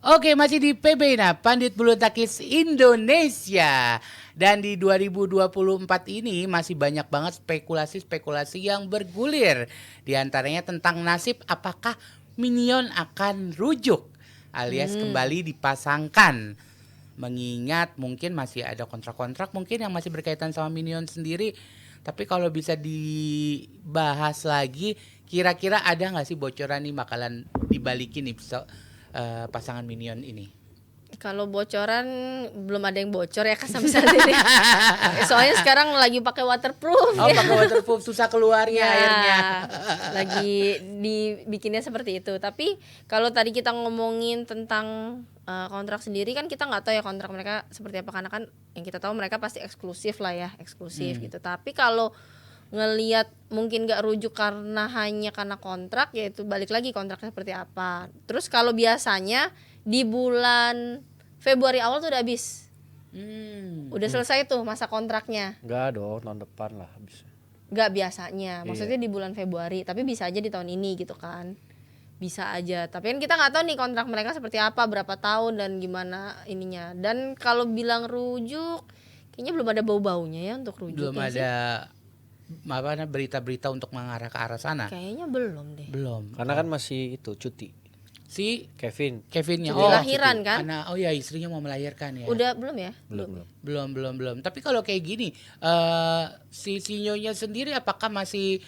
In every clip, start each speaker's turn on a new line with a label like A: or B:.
A: Oke, masih di PB nah, Pandit Bulu Tangkis Indonesia. Dan di 2024 ini masih banyak banget spekulasi-spekulasi yang bergulir. Di antaranya tentang nasib apakah Minion akan rujuk alias kembali dipasangkan. Mengingat mungkin masih ada kontrak-kontrak mungkin yang masih berkaitan sama Minion sendiri. Tapi kalau bisa dibahas lagi, kira-kira ada nggak sih bocoran nih bakalan dibalikin nih pasangan Minion ini?
B: Kalau bocoran belum ada yang bocor ya kan sampai saat ini. Soalnya sekarang lagi pakai waterproof.
A: Oh, pakai waterproof susah keluarnya
B: Ya,
A: airnya.
B: lagi dibikinnya seperti itu. Tapi kalau tadi kita ngomongin tentang kontrak sendiri kan kita nggak tahu ya kontrak mereka seperti apa, karena kan yang kita tahu mereka pasti eksklusif lah ya, eksklusif gitu. Tapi kalau ngelihat mungkin nggak rujuk hanya karena kontrak, yaitu balik lagi kontraknya seperti apa. Terus kalau biasanya di bulan Februari awal tuh udah habis, udah selesai tuh masa kontraknya.
C: Enggak dong, tahun depan lah habis.
B: Nggak biasanya, maksudnya di bulan Februari, tapi bisa aja di tahun ini gitu kan, bisa aja. Tapi kan kita nggak tahu nih kontrak mereka seperti apa, berapa tahun dan gimana ininya. Dan kalau bilang rujuk, kayaknya belum ada bau-baunya ya untuk rujuk.
A: Belum ada berita-berita untuk mengarah ke arah sana.
B: Kayaknya belum deh.
A: Belum.
C: Karena kan masih itu cuti.
A: Si
C: Kevinnya.
B: Cuti lahiran kan?
A: Oh ya, istrinya mau melahirkan ya.
B: Udah belum ya?
A: Belum. Tapi kalau kayak gini, si Sinyonya sendiri apakah masih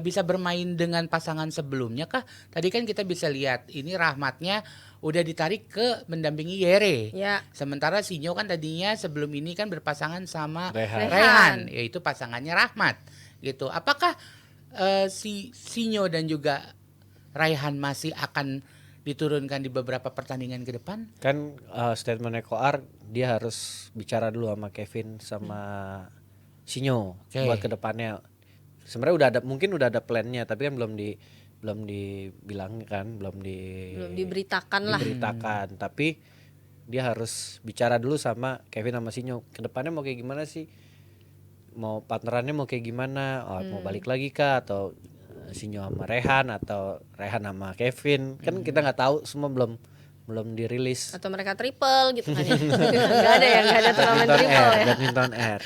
A: bisa bermain dengan pasangan sebelumnya kah? Tadi kan kita bisa lihat ini Rahmatnya udah ditarik ke mendampingi Yere.
B: Ya.
A: Sementara Sinyo kan tadinya sebelum ini kan berpasangan sama
C: Rehan.
A: Rehan, yaitu pasangannya Rahmat. Gitu. Apakah si Sinyo dan juga Raihan masih akan diturunkan di beberapa pertandingan ke depan?
C: Kan statementnya Koar, dia harus bicara dulu sama Kevin sama Sinyo buat kedepannya. Sebenarnya mungkin udah ada plannya, tapi kan belum dibilang kan, belum
B: diberitakan lah.
C: Tapi dia harus bicara dulu sama Kevin sama Sinyo. Kedepannya mau kayak gimana sih? Mau partnerannya mau kayak gimana? Mau balik lagi kah atau Sinyo sama Rehan atau Rehan sama Kevin? Kan kita nggak tahu, semua belum dirilis.
B: Atau mereka triple gitu kan ya. Nggak ada turnamen triple ya.
C: Badminton Air.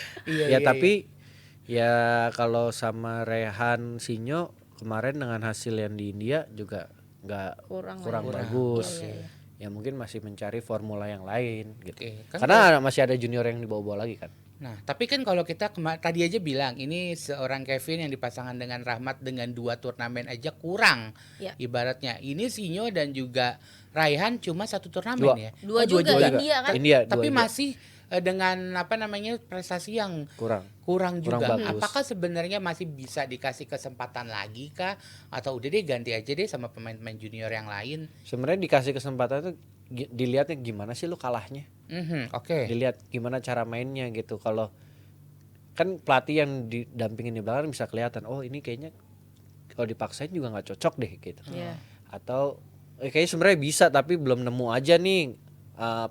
C: Tapi ya kalau sama Rehan Sinyo kemarin dengan hasil yang di India juga nggak kurang bagus. Ya mungkin masih mencari formula yang lain gitu. Karena masih ada junior yang dibawa-bawa lagi kan.
A: Nah, tapi kan kalau kita tadi aja bilang ini seorang Kevin yang dipasangkan dengan Rahmat dengan 2 turnamen aja kurang.
B: Ya.
A: Ibaratnya ini Sinyo dan juga Raihan cuma 1 turnamen ya.
B: Dua juga India kan.
C: India,
A: tapi masih dengan prestasi yang kurang juga.
C: Bagus.
A: Apakah sebenarnya masih bisa dikasih kesempatan lagi kah, atau udah deh ganti aja deh sama pemain-pemain junior yang lain?
C: Sebenarnya dikasih kesempatan itu dilihatnya gimana sih lu kalahnya.
A: Oke.
C: Dilihat gimana cara mainnya gitu. Kalau kan pelatih yang didampingin di belakang bisa kelihatan, oh ini kayaknya kalau dipaksain juga nggak cocok deh gitu. Atau kayaknya sebenarnya bisa tapi belum nemu aja nih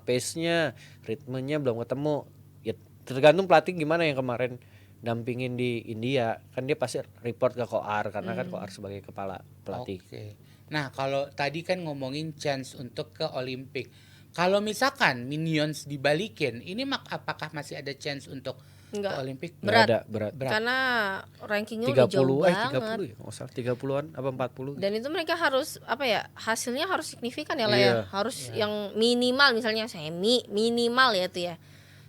C: pace-nya, ritmenya belum ketemu. Ya tergantung pelatih gimana. Yang kemarin dampingin di India kan dia pasti report ke Koar karena kan Koar sebagai kepala pelatih.
A: Oke. Nah, kalau tadi kan ngomongin chance untuk ke Olimpik. Kalau misalkan Minions dibalikin, ini apakah masih ada chance untuk ke Olimpik?
B: Berat.
C: Berat.
B: Karena rankingnya udah jauh banget.
C: 30 ya, nggak salah 30-an apa 40.
B: Dan itu mereka harus hasilnya harus signifikan ya lah ya. Harus yang minimal misalnya minimal ya itu ya.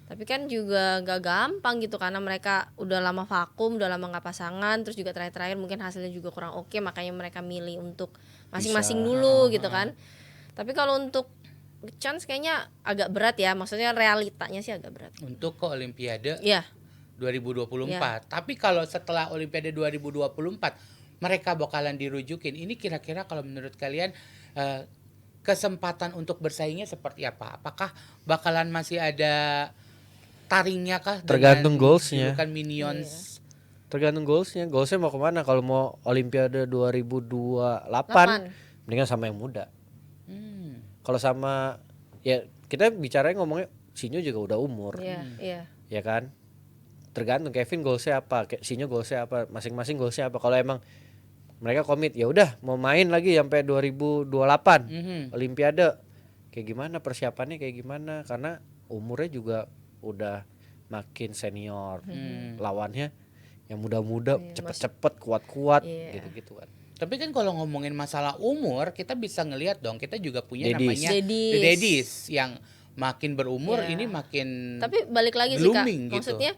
B: Tapi kan juga gak gampang gitu karena mereka udah lama vakum, udah lama gak pasangan, terus juga terakhir mungkin hasilnya juga kurang oke, makanya mereka milih untuk masing-masing dulu gitu kan. Tapi kalau untuk chance kayaknya agak berat ya, maksudnya realitanya sih agak berat.
A: Untuk ke Olimpiade 2024. Tapi kalau setelah Olimpiade 2024 mereka bakalan dirujukin. Ini kira-kira kalau menurut kalian kesempatan untuk bersaingnya seperti apa? Apakah bakalan masih ada taringnya kah?
C: Tergantung goalsnya.
A: Bukan Minions.
C: Tergantung goalsnya mau kemana. Kalau mau Olimpiade 2028 mendingan sama yang muda. Kalau sama ya kita bicaranya ngomongnya Sinyo juga udah umur. Ya kan? Tergantung Kevin goalsnya apa, Sinyo goalsnya apa, masing-masing goalsnya apa. Kalau emang mereka komit ya udah mau main lagi sampai 2028 Olimpiade, kayak gimana persiapannya kayak gimana, karena umurnya juga udah makin senior. Lawannya yang muda-muda cepet-cepet kuat-kuat gitu-gitu kan.
A: Tapi kan kalau ngomongin masalah umur, kita bisa ngelihat dong, kita juga punya
C: Daddies.
A: namanya the daddies yang makin berumur ini makin
B: Tapi balik lagi sih Kak,
A: blooming gitu.
B: maksudnya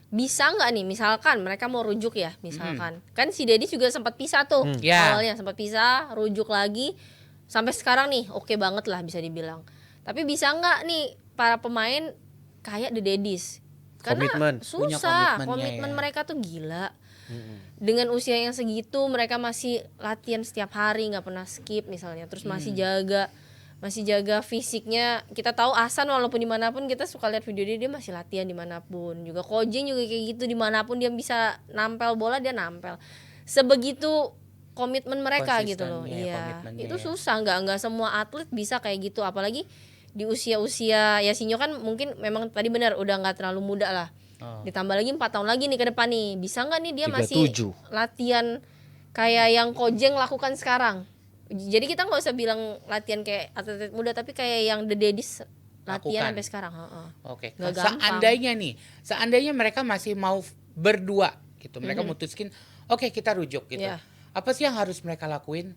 B: bisa nggak nih misalkan mereka mau rujuk ya, misalkan kan si Dedi juga sempat pisah tuh awalnya, sempat pisah, rujuk lagi sampai sekarang nih oke banget lah bisa dibilang. Tapi bisa nggak nih para pemain kayak The Daddies, karena
C: Komitmen.
A: Punya
B: susah,
A: komitmennya
B: komitmen
A: ya.
B: mereka tuh gila. Dengan usia yang segitu mereka masih latihan setiap hari, nggak pernah skip misalnya, terus masih jaga fisiknya. Kita tahu Ahsan walaupun dimanapun kita suka lihat video dia masih latihan dimanapun. Juga Kojeng juga kayak gitu, dimanapun dia bisa nampel bola dia nampel. Sebegitu komitmen mereka gitu loh.
A: Konsistennya,
B: Iya,
A: komitmennya
B: itu
A: ya.
B: susah, nggak semua atlet bisa kayak gitu, apalagi di usia ya Sinyo kan mungkin memang tadi benar udah nggak terlalu muda lah. Ditambah lagi 4 tahun lagi nih ke depan nih, bisa nggak nih dia masih
C: 37.
B: latihan kayak yang Kojeng lakukan sekarang? Jadi kita nggak usah bilang latihan kayak atlet muda, tapi kayak yang The Daddies latihan
A: Lakukan.
B: sampai sekarang.
A: Oke.
B: Nggak gampang.
A: Seandainya mereka masih mau berdua gitu, mereka mutuskin, oke kita rujuk gitu.
B: Iya.
A: Apa sih yang harus mereka lakuin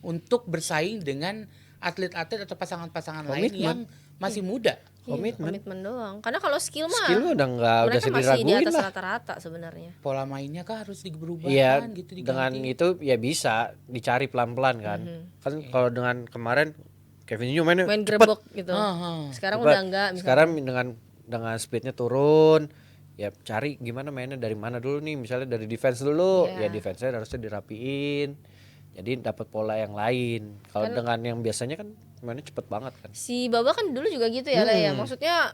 A: untuk bersaing dengan atlet-atlet atau pasangan-pasangan lain
C: Komitmen.
A: yang masih muda?
B: Komitmen doang. Karena kalau skill mah
C: Skill udah nggak udah
B: mereka masih di
C: diraguin
B: atas
C: lah.
B: rata-rata sebenarnya.
A: Pola mainnya kah harus berubah
C: Iya,
A: gitu,
C: dengan
A: diganti?
C: itu ya bisa dicari pelan-pelan kan. Kan kalau dengan kemarin Kevin Nyo mainnya
B: Main
C: cepet.
B: grebek gitu.
A: Ah.
B: Sekarang
C: Cepet.
B: udah enggak misalnya.
C: Sekarang dengan speednya turun, ya cari gimana mainnya dari mana dulu nih, misalnya dari defense dulu, ya defense-nya harusnya dirapiin. Jadi dapat pola yang lain. Kalau dengan yang biasanya kan mainnya cepet banget kan.
B: Si Baba kan dulu juga gitu ya lah ya. Maksudnya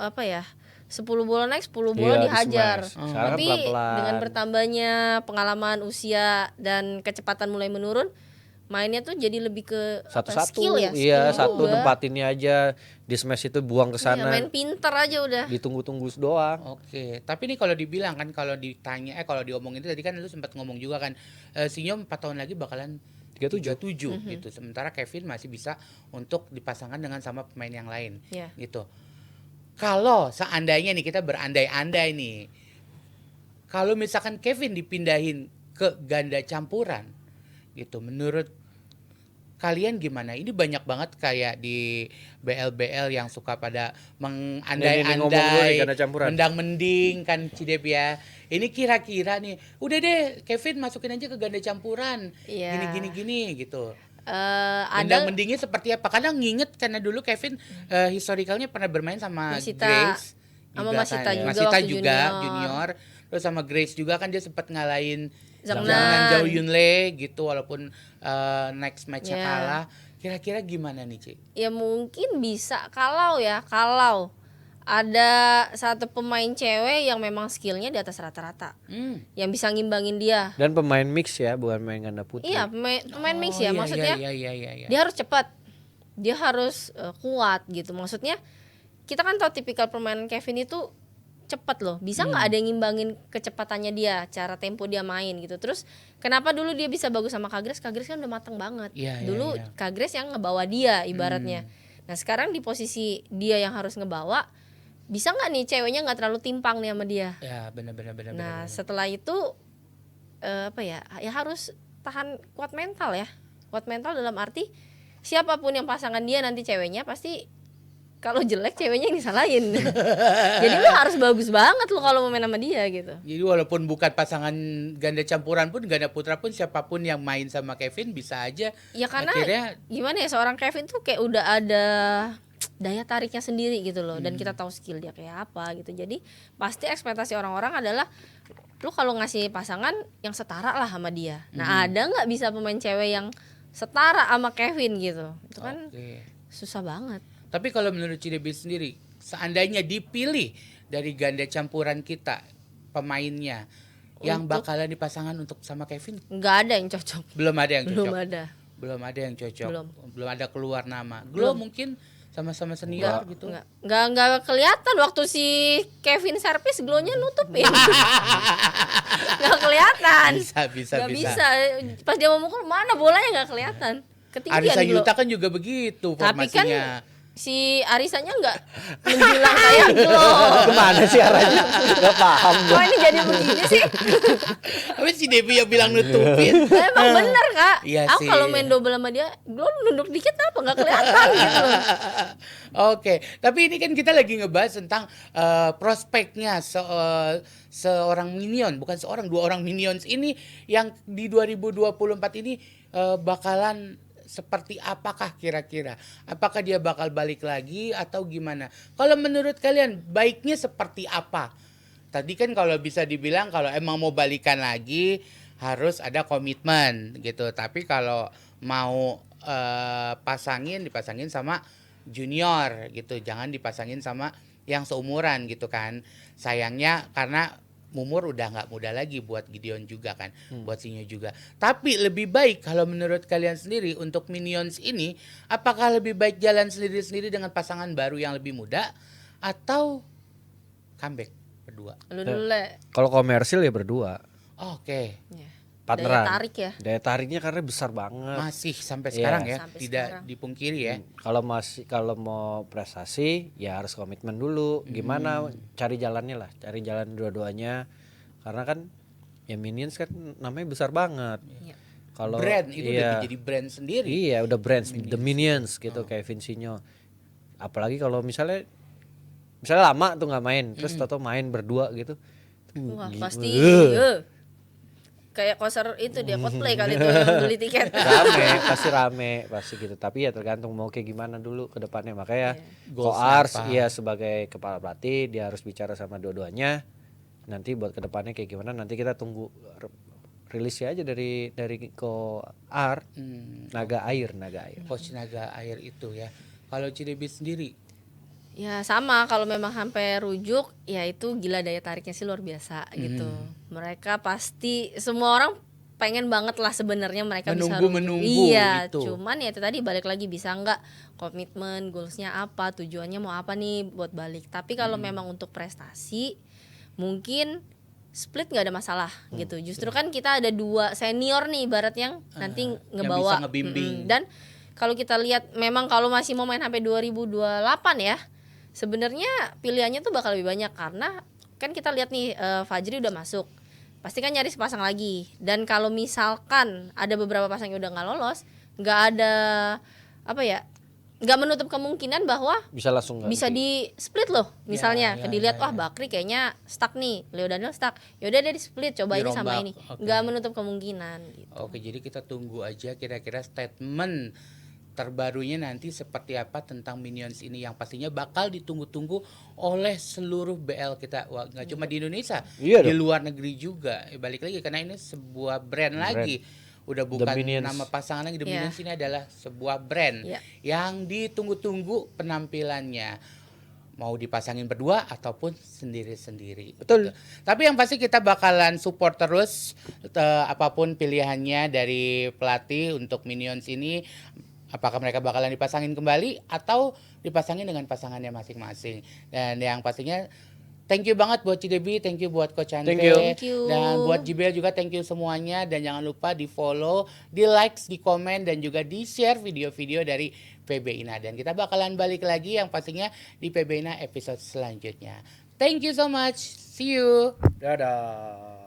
B: apa ya? 10 bola naik, 10 bola
C: Iya,
B: dihajar.
C: di-smash. Sekarang
B: Tapi
C: pelan-pelan.
B: dengan bertambahnya pengalaman usia dan kecepatan mulai menurun, mainnya tuh jadi lebih ke
C: Satu-satu,
B: skill ya.
C: iya
B: skill
C: satu
B: juga.
C: nempatinnya aja, di smash itu buang ke
B: Iya,
C: sana,
B: main pinter aja udah.
C: ditunggu-tunggu doang.
A: Oke, tapi nih kalau dibilang kan, kalau ditanya, kalau diomongin itu tadi kan lu sempat ngomong juga kan, Sinyo 4 tahun lagi bakalan 37 gitu. Sementara Kevin masih bisa untuk dipasangkan dengan sama pemain yang lain
B: Iya.
A: gitu. Kalau seandainya nih kita berandai-andai nih, kalau misalkan Kevin dipindahin ke ganda campuran gitu, menurut kalian gimana? Ini banyak banget kayak di BL yang suka pada
C: Nih, ngomong dulu nih,
A: mengandai-andai,
C: ganda campuran.
A: mendang-mending kan Cidep ya. Ini kira-kira nih, udah deh Kevin masukin aja ke ganda campuran.
B: Iya.
A: Gini gitu.
B: Ada
A: Mendang-mendingnya seperti apa? Kadang nginget karena dulu Kevin historicalnya pernah bermain sama
B: Masita.
A: Grace.
B: Sama
A: juga
B: Masita
A: kan.
B: juga
A: Masita
B: waktu
A: juga
B: junior.
A: junior. Terus sama Grace juga kan dia sempat ngalahin
B: Zhang
A: Zhang
B: Nan.
A: Zhao Yunle gitu walaupun next match-nya
B: Iya.
A: kalah. Kira-kira gimana nih, Ci?
B: ya mungkin bisa kalau ada satu pemain cewek yang memang skillnya di atas rata-rata, yang bisa ngimbangin dia.
C: Dan pemain mix ya, bukan main ganda putri.
B: Iya, pemain mix
A: Oh,
B: ya,
A: iya,
B: maksudnya
A: iya.
B: dia harus cepat, dia harus kuat gitu. Maksudnya kita kan tahu tipikal permainan Kevin itu cepat loh, bisa nggak ada yang ngimbangin kecepatannya dia, cara tempo dia main gitu. Terus kenapa dulu dia bisa bagus sama Kagres? Kagres kan udah mateng banget.
A: Iya,
B: Dulu
A: iya.
B: Kagres yang ngebawa dia ibaratnya. Nah sekarang di posisi dia yang harus ngebawa, bisa nggak nih ceweknya nggak terlalu timpang nih sama dia?
A: Ya, benar.
B: Nah setelah itu ya harus tahan, kuat mental ya. Kuat mental dalam arti siapapun yang pasangan dia nanti ceweknya pasti kalau jelek ceweknya yang disalahin. Jadi lo harus bagus banget lo kalau mau main sama dia gitu.
A: Jadi walaupun bukan pasangan ganda campuran pun, ganda putra pun, siapapun yang main sama Kevin bisa aja.
B: Ya karena
A: Akhirnya
B: gimana ya, seorang Kevin tuh kayak udah ada daya tariknya sendiri gitu loh, dan kita tahu skill dia kayak apa gitu. Jadi pasti ekspektasi orang-orang adalah lu kalau ngasih pasangan yang setara lah sama dia. Nah ada nggak bisa pemain cewek yang setara sama Kevin gitu? Itu kan
A: Oke.
B: susah banget.
A: Tapi kalau menurut Cidebi sendiri, seandainya dipilih dari ganda campuran kita pemainnya yang bakalan dipasangkan untuk sama Kevin,
B: Nggak ada yang cocok.
A: belum ada yang
B: Belum
A: cocok.
B: ada.
A: Belum ada yang cocok.
B: Belum.
A: Belum ada keluar nama. Glow mungkin sama-sama senior gitu.
B: Nggak kelihatan waktu si Kevin servis glow-nya nutupin. Nggak kelihatan.
A: Bisa.
B: Nggak bisa. Pas dia mau mukul mana bolanya nggak kelihatan. ketinggian
A: Arisa
B: Glo.
A: Yuta kan juga begitu
B: Tapi kan
A: formasinya.
B: si Arisanya nggak menjulang kayak Glo.
C: Kemana sih arahnya? Gak paham gue.
B: Kok ini jadi begini sih?
A: Tapi si Devi yang bilang nutupin.
B: Emang bener kak.
A: Iya
B: Aku
A: sih.
B: kalau main double sama dia, Glo nunduk dikit apa nggak kelihatan gitu loh.
A: Oke, tapi ini kan kita lagi ngebahas tentang prospeknya seorang minion, bukan seorang, dua orang minions ini yang di 2024 ini bakalan seperti apakah kira-kira? Apakah dia bakal balik lagi atau gimana? Kalau menurut kalian baiknya seperti apa? Tadi kan kalau bisa dibilang kalau emang mau balikan lagi harus ada komitmen gitu. Tapi kalau mau dipasangin sama junior gitu. Jangan dipasangin sama yang seumuran gitu kan. Sayangnya karena Mumur udah nggak muda lagi buat Gideon juga kan, buat Sinyo juga. Tapi lebih baik kalau menurut kalian sendiri untuk Minions ini, apakah lebih baik jalan sendiri-sendiri dengan pasangan baru yang lebih muda atau comeback berdua?
B: Lu dulu Le.
C: Kalau komersil ya berdua.
A: Oke,
B: Ya.
C: Partneran.
B: Daya tarik ya.
C: Daya tariknya karena besar banget.
A: masih sampai
C: Iya.
A: sekarang ya,
B: Sampai
A: tidak
B: sekarang.
A: dipungkiri ya.
C: Kalau mau prestasi ya harus komitmen dulu. Gimana cari jalannya lah, cari jalan dua-duanya. Karena kan ya Minions kan namanya besar banget.
B: Iya.
C: Kalau
A: Brand itu udah
C: iya,
A: jadi brand sendiri.
C: iya udah brand The Minions gitu kayak Vincinho. Apalagi kalau misalnya lama tuh nggak main, terus tato main berdua gitu.
B: Wah,
C: Gila.
B: pasti kayak konser itu dia cosplay kali itu yang beli tiket.
C: pasti rame pasti gitu, tapi ya tergantung mau kayak gimana dulu ke depannya. Makanya
A: Goalsnya
C: Koars
A: apa?
C: ya sebagai kepala pelatih dia harus bicara sama dua-duanya nanti buat ke depannya kayak gimana. Nanti kita tunggu rilisnya aja dari Koar. Naga air
A: Coach Naga Air itu ya. Kalau Cidebi sendiri,
B: Ya sama, kalau memang sampai rujuk ya itu gila, daya tariknya sih luar biasa gitu. Mereka pasti semua orang pengen banget lah sebenarnya mereka bisa
A: Menunggu
B: iya
A: gitu.
B: cuman ya itu tadi balik lagi bisa nggak komitmen, goalsnya apa, tujuannya mau apa nih buat balik. Tapi kalau memang untuk prestasi mungkin split nggak ada masalah gitu. Justru kan kita ada dua senior nih ibarat yang nanti
A: yang
B: ngebawa
A: bisa ngebimbing.
B: Dan kalau kita lihat memang kalau masih mau main sampai 2028 ya sebenarnya pilihannya tuh bakal lebih banyak karena kan kita lihat nih Fajri udah masuk, pasti kan nyari sepasang lagi. Dan kalau misalkan ada beberapa pasang yang udah nggak lolos, nggak ada apa ya, nggak menutup kemungkinan bahwa
C: bisa langsung ganti.
B: bisa di split loh. Misalnya
A: Ya,
B: dilihat wah Bakri kayaknya stuck nih, Leo Daniel stuck, yaudah deh di split, coba ini sama
A: Dirombak,
B: ini.
A: oke.
B: Nggak menutup kemungkinan gitu.
A: oke, jadi kita tunggu aja kira-kira statement terbarunya nanti seperti apa tentang Minions ini yang pastinya bakal ditunggu-tunggu oleh seluruh BL kita. Wah, nggak cuma di Indonesia,
C: Iya
A: di
C: dong.
A: luar negeri juga. Balik lagi karena ini sebuah brand lagi. Udah bukan
C: Minions.
A: nama pasangan lagi. The
B: Iya.
A: Minions ini adalah sebuah brand
B: Iya.
A: yang ditunggu-tunggu penampilannya. Mau dipasangin berdua ataupun sendiri-sendiri.
C: Betul.
A: Gitu. Tapi yang pasti kita bakalan support terus apapun pilihannya dari pelatih untuk Minions ini. Apakah mereka bakalan dipasangin kembali atau dipasangin dengan pasangannya masing-masing. Dan yang pastinya thank you banget buat Cidebi, thank you buat Coach Andre.
C: Thank you.
B: Thank you.
A: Dan buat JBL juga thank you semuanya. Dan jangan lupa di follow, di likes, di komen, dan juga di share video-video dari PB Ina. Dan kita bakalan balik lagi yang pastinya di PB Ina episode selanjutnya. Thank you so much. See you.
C: Dadah.